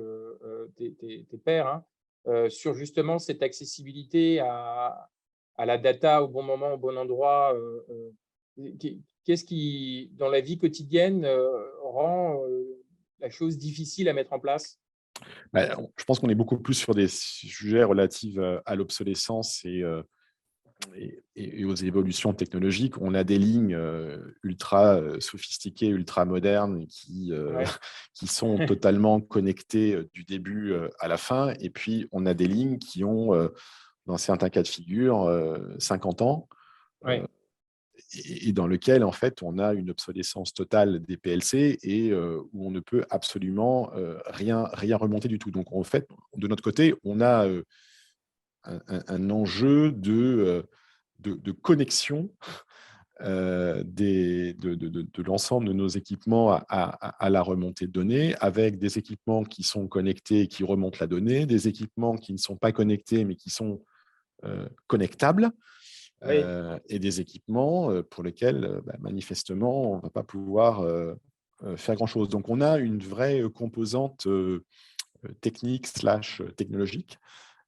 tes pairs hein, sur justement cette accessibilité à la data au bon moment, au bon endroit qu'est-ce qui, dans la vie quotidienne, rend la chose difficile à mettre en place? Bah, je pense qu'on est beaucoup plus sur des sujets relatifs à l'obsolescence et aux évolutions technologiques. On a des lignes ultra sophistiquées, ultra modernes Ouais, qui sont totalement connectées du début à la fin. Et puis, on a des lignes qui ont, dans certains cas de figure, 50 ans ouais, et dans lequel, en fait, on a une obsolescence totale des PLC et où on ne peut absolument rien remonter du tout. Donc, en fait, de notre côté, on a un enjeu de connexion de l'ensemble de nos équipements à la remontée de données, avec des équipements qui sont connectés et qui remontent la donnée, des équipements qui ne sont pas connectés mais qui sont connectables, oui. et des équipements pour lesquels manifestement on ne va pas pouvoir faire grand-chose. Donc on a une vraie composante technique slash technologique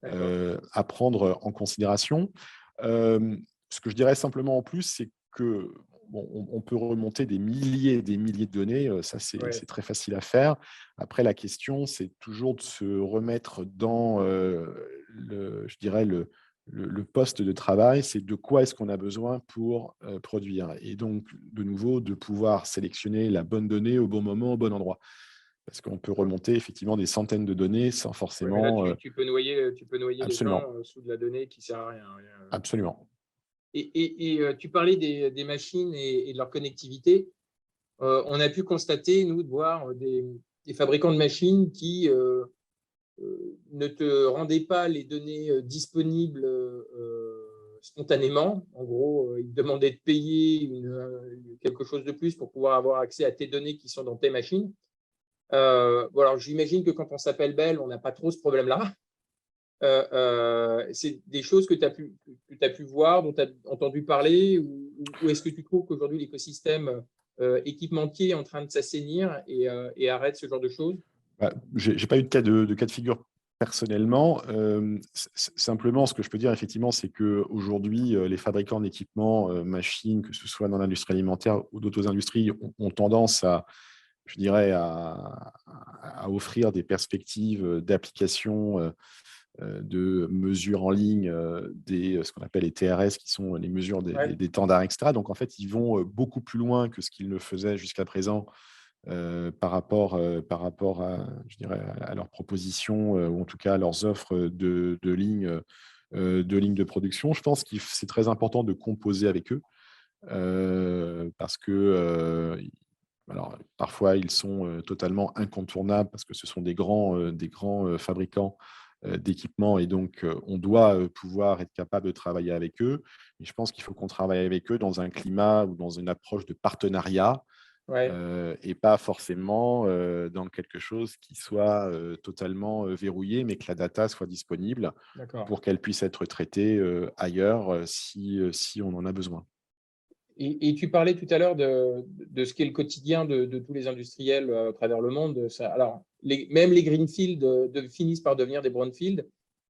à prendre en considération. Ce que je dirais simplement en plus, c'est que on peut remonter des milliers et des milliers de données, ça c'est très facile à faire. Après, la question, c'est toujours de se remettre dans je dirais le poste de travail, c'est de quoi est-ce qu'on a besoin pour produire. Et donc, de nouveau, de pouvoir sélectionner la bonne donnée au bon moment, au bon endroit. Parce qu'on peut remonter effectivement des centaines de données sans Ouais, mais là, forcément… tu peux noyer les absolument, gens sous de la donnée qui ne sert à rien. absolument. Tu parlais des machines et de leur connectivité. On a pu constater, nous, de voir des fabricants de machines qui ne te rendaient pas les données disponibles spontanément. En gros, ils te demandaient de payer quelque chose de plus pour pouvoir avoir accès à tes données qui sont dans tes machines. Alors, j'imagine que quand on s'appelle Bell, on n'a pas trop ce problème-là. C'est des choses que tu as pu voir, dont tu as entendu parler, ou est-ce que tu trouves qu'aujourd'hui l'écosystème équipementier est en train de s'assainir et arrête ce genre de choses? Je n'ai pas eu de cas de figure personnellement. Simplement, ce que je peux dire, effectivement, c'est qu'aujourd'hui, les fabricants d'équipements, machines, que ce soit dans l'industrie alimentaire ou d'autres industries, ont tendance à, je dirais, à offrir des perspectives d'application de mesures en ligne, ce qu'on appelle les TRS, qui sont les mesures des temps d'arrêt, etc. Donc, en fait, ils vont beaucoup plus loin que ce qu'ils ne faisaient jusqu'à présent par rapport à, je dirais, à leurs propositions ou en tout cas à leurs offres de lignes de production. Je pense que c'est très important de composer avec eux parce que alors, parfois, ils sont totalement incontournables parce que ce sont des grands fabricants d'équipements et donc on doit pouvoir être capable de travailler avec eux. Mais je pense qu'il faut qu'on travaille avec eux dans un climat ou dans une approche de partenariat et pas forcément dans quelque chose qui soit totalement verrouillé, mais que la data soit disponible pour qu'elle puisse être traitée ailleurs si on en a besoin. Et tu parlais tout à l'heure de ce qu'est le quotidien de tous les industriels à travers le monde. Alors, même les greenfields finissent par devenir des brownfields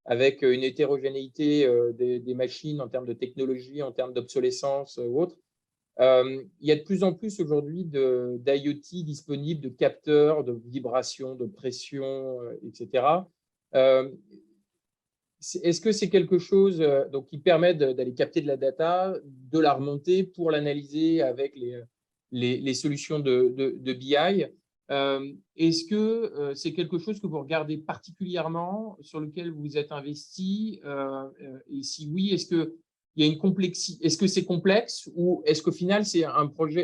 avec une hétérogénéité des machines en termes de technologie, en termes d'obsolescence ou autre. Il y a de plus en plus aujourd'hui d'IoT disponibles, de capteurs, de vibrations, de pression, etc. Est-ce que c'est quelque chose qui permet d'aller capter de la data, de la remonter pour l'analyser avec les solutions de BI? Est-ce que c'est quelque chose que vous regardez particulièrement, sur lequel vous êtes investi? Et si oui, est-ce qu'il y a une complexité? Est-ce que c'est complexe ou est-ce qu'au final, c'est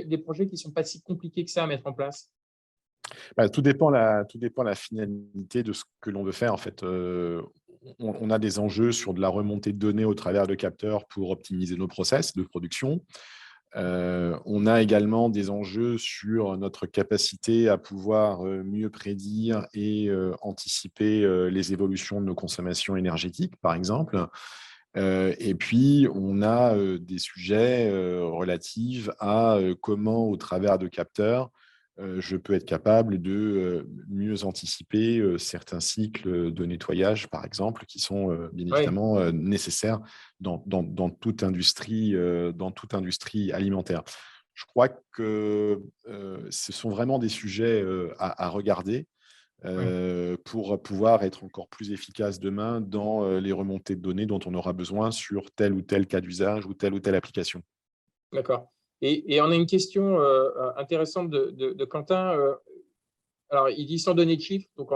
des projets qui ne sont pas si compliqués que ça à mettre en place? Tout dépend la finalité de ce que l'on veut faire. En fait, on a des enjeux sur de la remontée de données au travers de capteurs pour optimiser nos process de production. On a également des enjeux sur notre capacité à pouvoir mieux prédire et anticiper les évolutions de nos consommations énergétiques, par exemple. Et puis, on a des sujets relatifs à comment, au travers de capteurs, je peux être capable de mieux anticiper certains cycles de nettoyage, par exemple, qui sont bien évidemment nécessaires dans toute industrie alimentaire. Je crois que ce sont vraiment des sujets à regarder pour pouvoir être encore plus efficace demain dans les remontées de données dont on aura besoin sur tel ou tel cas d'usage ou telle application. D'accord. Et on a une question intéressante de Quentin. Alors, il dit sans donner de chiffres, donc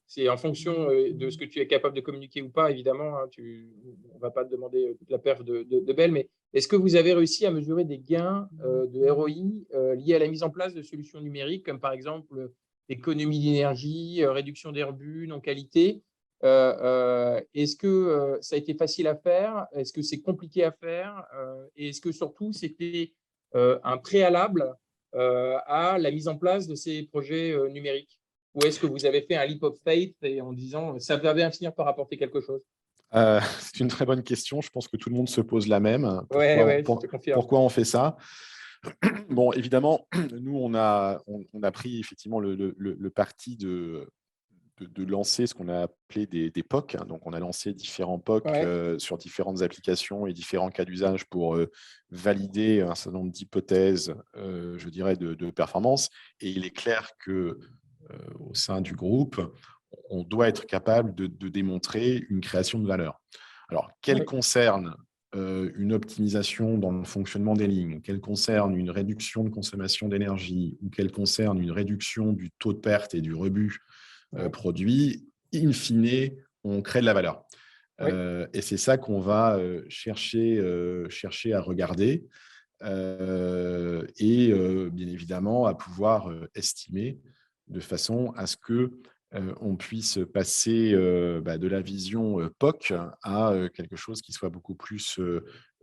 c'est en fonction de ce que tu es capable de communiquer ou pas, évidemment. On ne va pas te demander toute la perf de Bell, mais est-ce que vous avez réussi à mesurer des gains de ROI liés à la mise en place de solutions numériques, comme par exemple économie d'énergie, réduction des rebuts, non-qualité? Est-ce que ça a été facile à faire? Est-ce que c'est compliqué à faire? Et est-ce que surtout, c'était un préalable à la mise en place de ces projets numériques? Ou est-ce que vous avez fait un leap of faith et en disant ça va bien finir par apporter quelque chose? C'est une très bonne question. Je pense que tout le monde se pose la même. Je te confirme. Pourquoi on fait ça? Bon, évidemment, nous, on a pris effectivement le parti de lancer ce qu'on a appelé des POC, hein. Donc, on a lancé différents POC Ouais, sur différentes applications et différents cas d'usage pour valider un certain nombre d'hypothèses, je dirais, de performance. Et il est clair que au sein du groupe, on doit être capable de démontrer une création de valeur. Alors, qu'elle ouais, concerne une optimisation dans le fonctionnement des lignes, qu'elle concerne une réduction de consommation d'énergie ou qu'elle concerne une réduction du taux de perte et du rebut ouais, produit, in fine, on crée de la valeur. ouais. Et c'est ça qu'on va chercher à regarder et bien évidemment à pouvoir estimer de façon à ce que on puisse passer de la vision POC à quelque chose qui soit beaucoup plus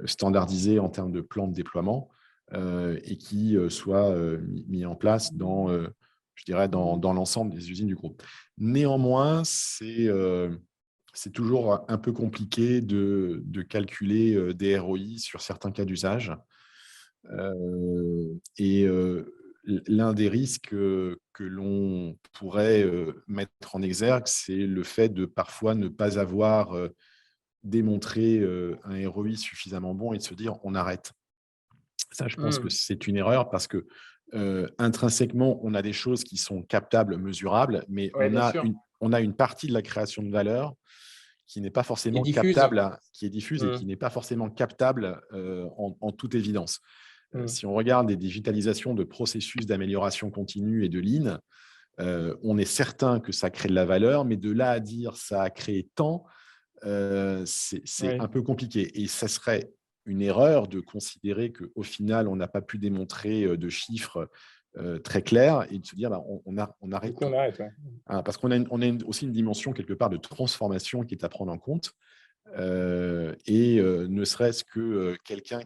standardisé en termes de plan de déploiement et qui soit mis en place dans, je dirais, dans l'ensemble des usines du groupe. Néanmoins, c'est toujours un peu compliqué de calculer des ROI sur certains cas d'usage. Et l'un des risques que l'on pourrait mettre en exergue, c'est le fait de parfois ne pas avoir démontré un ROI suffisamment bon et de se dire on arrête. Ça, je pense que Hmm. c'est une erreur parce que intrinsèquement, on a des choses qui sont captables, mesurables, mais Ouais, bien sûr. on a une partie de la création de valeur qui n'est pas Et forcément diffuse. captable, qui est diffuse et Hmm, qui n'est pas forcément captable en toute évidence. hmm. Si on regarde des digitalisations de processus d'amélioration continue et de lean, on est certain que ça crée de la valeur, mais de là à dire ça a créé tant, c'est Ouais. un peu compliqué. Et ça serait une erreur de considérer qu'au final, on n'a pas pu démontrer de chiffres très clairs et de se dire bah, on Du arrête coup, tout. on arrête. Ouais. Hein, parce qu'on a, aussi une dimension quelque part de transformation qui est à prendre en compte. Et ne serait-ce que quelqu'un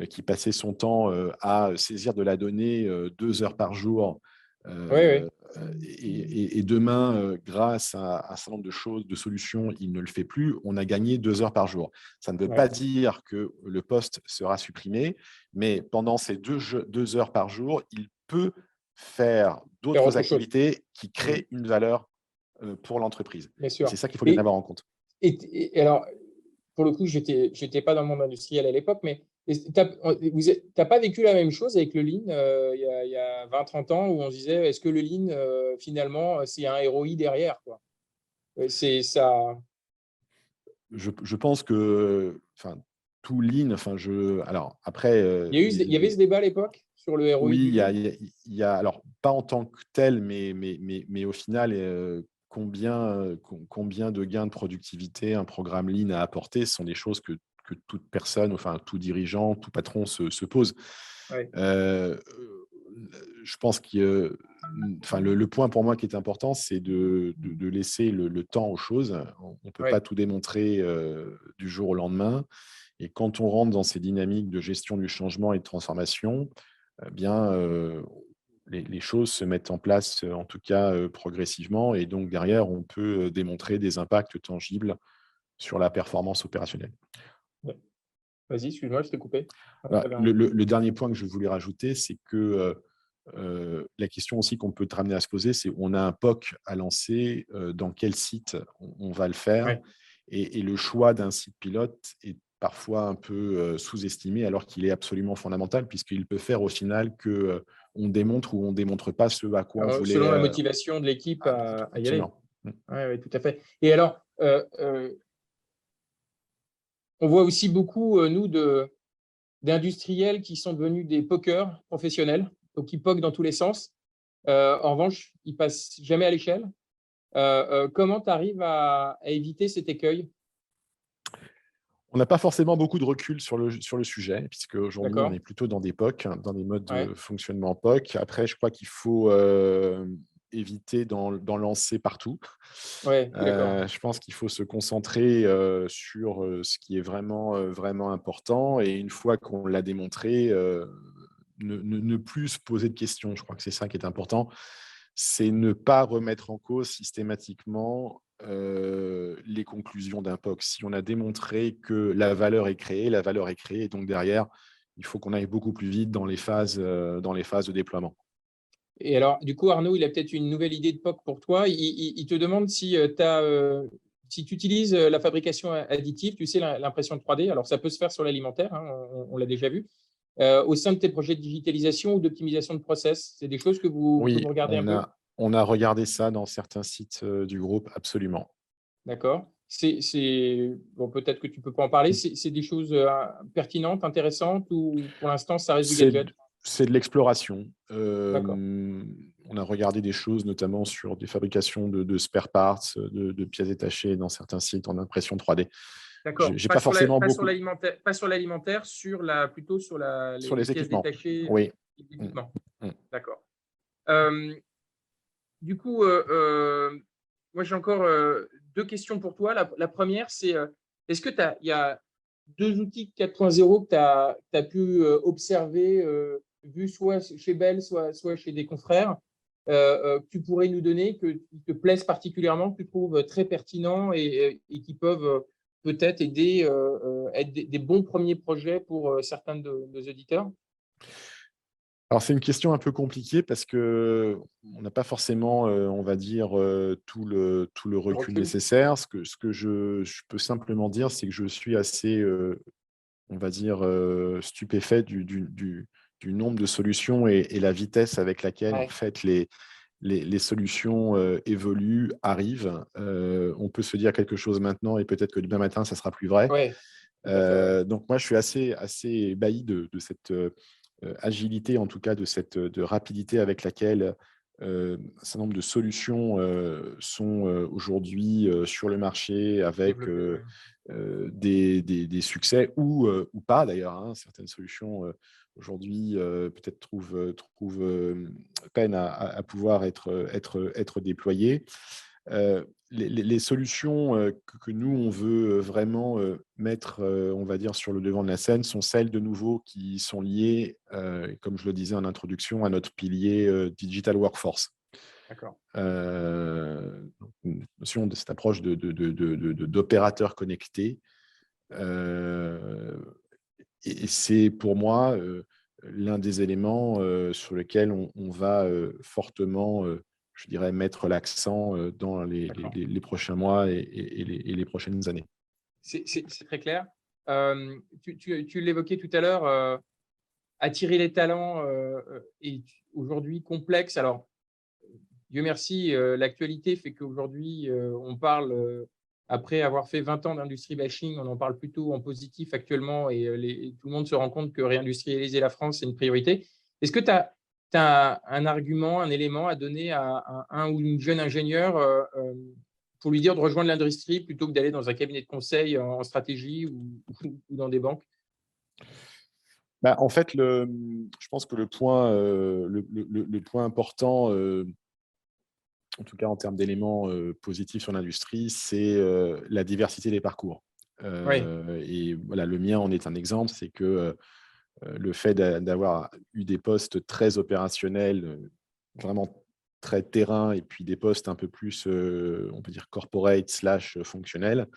qui passait son temps à saisir de la donnée 2 heures par jour, Ouais, euh, et demain, grâce à un certain nombre de choses, de solutions, il ne le fait plus, on a gagné 2 heures par jour. Ça ne veut ouais, pas dire que le poste sera supprimé, mais pendant ces 2 heures par jour, il peut faire faire d'autres autre chose. activités qui Hmm, créent une valeur pour l'entreprise. bien Et sûr. c'est ça qu'il faut bien Et, avoir en compte. et alors, pour le coup, j'étais pas dans le monde industriel à l'époque, mais t'as pas vécu la même chose avec le Lean il y a 20-30 ans où on se disait, est-ce que le Lean, finalement, c'est un ROI derrière, quoi. C'est ça. Je pense que enfin, tout lean, enfin, alors après, Il y avait ce débat à l'époque sur le ROI oui, du Lean. alors pas en tant que tel, mais au final, combien de gains de productivité un programme lean a apporté, ce sont des choses que toute personne, enfin tout dirigeant, tout patron se pose. Ouais, Euh, je pense que enfin, le point pour moi qui est important, c'est de laisser le temps aux choses. On ne peut pas ouais. tout démontrer du jour au lendemain. Et quand on rentre dans ces dynamiques de gestion du changement et de transformation, eh bien, les choses se mettent en place, en tout cas progressivement. Et donc, derrière, on peut démontrer des impacts tangibles sur la performance opérationnelle. Ouais. Vas-y, excuse-moi, je t'ai coupé. Ah, Bah, t'avais le dernier point que je voulais rajouter, c'est que la question aussi qu'on peut te ramener à se poser, c'est on a un POC à lancer, dans quel site on va le faire ouais. et le choix d'un site pilote est parfois un peu sous-estimé alors qu'il est absolument fondamental puisqu'il peut faire au final que on démontre ou on démontre pas ce à quoi on voulait. Selon la motivation de l'équipe à y aller. Absolument. Mm. Ouais, ouais, tout à fait. Et alors, on voit aussi beaucoup, nous, d'industriels qui sont devenus des pokers professionnels, donc qui poquent dans tous les sens. En revanche, ils passent jamais à l'échelle. Comment tu arrives à éviter cet écueil? On n'a pas forcément beaucoup de recul sur le sujet, puisque aujourd'hui on D'accord? est plutôt dans des POC, hein, dans des modes Ouais, de fonctionnement POC. Après, je crois qu'il faut éviter d'en lancer partout. ouais, je suis d'accord. Je pense qu'il faut se concentrer sur ce qui est vraiment, vraiment important. Et une fois qu'on l'a démontré, ne plus se poser de questions. Je crois que c'est ça qui est important. C'est ne pas remettre en cause systématiquement les conclusions d'un POC. Si on a démontré que la valeur est créée, la valeur est créée. Et donc derrière, il faut qu'on aille beaucoup plus vite dans les phases de déploiement. Et alors, du coup, Arnaud, il a peut-être une nouvelle idée de POC pour toi. Il te demande si, si tu utilises la fabrication additive, tu sais, l'impression 3D. Alors, ça peut se faire sur l'alimentaire, hein, on l'a déjà vu. Au sein de tes projets de digitalisation ou d'optimisation de process, c'est des choses que vous Oui, regardez un peu? on a regardé ça dans certains sites du groupe, absolument. D'accord. Bon, peut-être que tu ne peux pas en parler. C'est des choses pertinentes, intéressantes ou pour l'instant, ça reste du gadget? C'est de l'exploration. D'accord. On a regardé des choses, notamment sur des fabrications de spare parts, de pièces détachées dans certains sites en impression 3D. D'accord. J'ai pas forcément beaucoup Pas sur l'alimentaire, plutôt sur sur les les pièces équipements. détachées Oui. et l'équipement. Mm. D'accord. Du coup, moi, j'ai encore deux questions pour toi. La première, c'est est-ce que il y a deux outils 4.0 que tu as pu observer, vu soit chez Bell, soit chez des confrères, que tu pourrais nous donner, qui te plaisent particulièrement, que tu trouves très pertinents et qui peuvent peut-être aider, être des bons premiers projets pour certains de nos auditeurs? Alors, c'est une question un peu compliquée parce qu'on n'a pas forcément, on va dire, tout le recul Recul. nécessaire. Ce que je peux simplement dire, c'est que je suis assez, on va dire, stupéfait du nombre de solutions et la vitesse avec laquelle, en Ouais. fait, les solutions évoluent, arrivent. On peut se dire quelque chose maintenant et peut-être que demain matin, ça sera plus vrai. Ouais, tout à fait, ouais. Donc moi, je suis assez ébahi de cette agilité, en tout cas de rapidité avec laquelle un certain nombre de solutions sont aujourd'hui sur le marché avec Développé, ouais. des succès ou pas d'ailleurs, hein. Certaines solutions aujourd'hui peut-être trouvent peine à pouvoir être déployées. Les solutions que nous, on veut vraiment mettre, on va dire, sur le devant de la scène sont celles de nouveau qui sont liées, comme je le disais en introduction, à notre pilier Digital Workforce. D'accord. Donc une notion de cette approche d'opérateur connecté. Et c'est pour moi l'un des éléments sur lesquels on va fortement, je dirais, mettre l'accent dans D'accord. les prochains mois et les prochaines années. C'est très clair. Tu l'évoquais tout à l'heure, attirer les talents est aujourd'hui complexe. Alors, Dieu merci, l'actualité fait qu'aujourd'hui, on parle, après avoir fait 20 ans d'industrie bashing, on en parle plutôt en positif actuellement et tout le monde se rend compte que réindustrialiser la France, c'est une priorité. Est-ce que tu as un argument, un élément à donner à un ou une jeune ingénieure pour lui dire de rejoindre l'industrie plutôt que d'aller dans un cabinet de conseil en stratégie ou dans des banques? Bah, en fait, je pense que le point, le point important, en tout cas en termes d'éléments positifs sur l'industrie, c'est la diversité des parcours. Oui, Et voilà, le mien en est un exemple, c'est que le fait d'avoir eu des postes très opérationnels, vraiment très terrain, et puis des postes un peu plus, on peut dire corporate slash fonctionnels,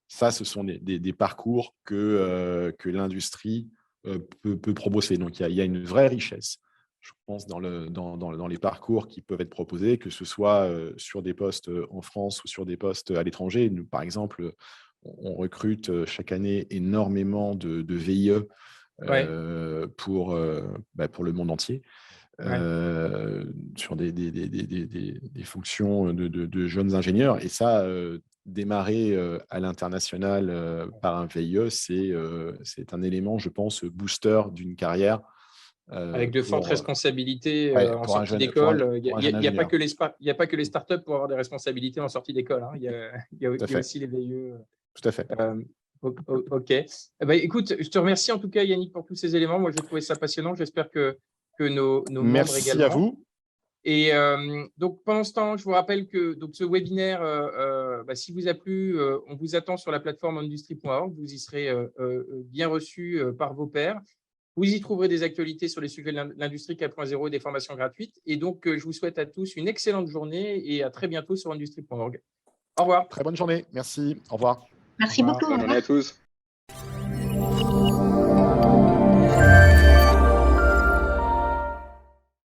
ça, ce sont des parcours que l'industrie peut proposer. Donc, il y a une vraie richesse, je pense, dans les parcours qui peuvent être proposés, que ce soit sur des postes en France ou sur des postes à l'étranger. Nous, par exemple, on recrute chaque année énormément de VIE ouais, pour le monde entier, ouais. sur des fonctions de jeunes ingénieurs. Et ça, démarrer à l'international par un VIE, c'est un élément, je pense, booster d'une carrière Avec de fortes responsabilités ouais, en sortie pour d'école. un jeune Y a pas ingénieur. que il y a pas que les startups pour avoir des responsabilités en sortie d'école, hein. Tout à Il y a fait. aussi les VIE. Tout à fait. OK. Eh ben, écoute, je te remercie en tout cas, Yannick, pour tous ces éléments. Moi, j'ai trouvé ça passionnant. J'espère que nos membres Merci à également. vous. Et donc, pendant ce temps, je vous rappelle que donc, ce webinaire, si vous a plu, on vous attend sur la plateforme industrie.org. Vous y serez bien reçus par vos pairs. Vous y trouverez des actualités sur les sujets de l'industrie 4.0 et des formations gratuites. Et donc, je vous souhaite à tous une excellente journée et à très bientôt sur industrie.org. Au revoir. Très bonne journée. Merci. Au revoir. Merci Au revoir. beaucoup. Bonne journée à tous.